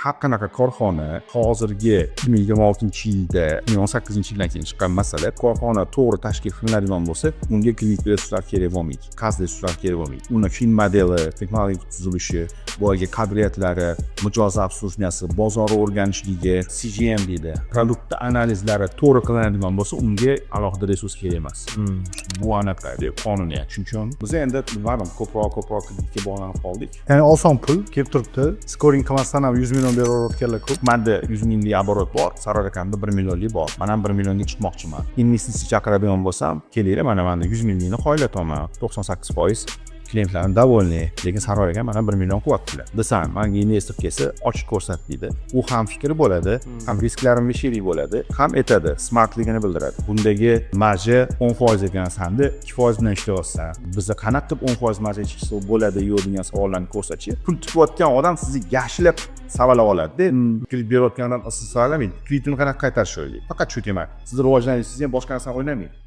har qanaqa korxona hozirgi 2026-yilda 2018-yildan keyin chiqqan masala, korxona to'g'ri tashkil qilinadigan bo'lsa, unga klinik resurslar kerak bo'lmaydi, qaz resurslar kerak bo'lmaydi. Uni fin modeli, texnologik tuzilishi, boyagi qadriyatlari, mijozlar obslužniyasi, bozor o'rganishligi, CGM deydi, produkt analizlari to'g'ri qilinadigan bo'lsa, unga alohida resurs kerak emas. Bu anaqa deb qonuniyat, tushundingmi? Biz endi bilmadim, ko'proq kreditga bog'lanib qoldik. Ya'ni oson pul kelib turibdi. Scoring qilmasdan ham 100 million beraverayotganlar ko'p. Menda 100 minglik оборот bor, Sarvar akamda 1 millionlik bor. Men ham 1 millionga chiqmoqchiman. Investitsiya chaqiradigan bo'lsam, kelinglar, menda 100 minglikni qoyilataman. 98% klientlarim довольны, lekin Sarvar akam mana 1 million qilyaptilar. Desam, menga investor kelsa, ochiq ko'rsat deydi. U ham fikri bo'ladi, ham risklarimga sherik bo'ladi, ham aytadi, smartligini bildiradi. Bundagi marja 10% ekan-sanda 2% bilan ishlayapsan. Bizda qanaqa qilib 10% marja chiqsa bo'ladi yo'q degan savollarni ko'rsatchi. Pul tikayotgan odam sizni yaxshilab savolab oladi-da. Kredit berayotgandan siz savolamaydi. Kreditni qanaqa qaytarish kerak? Faqat shu tema. Siz rivojlanishingizni ham boshqa narsani o'ylamaydi.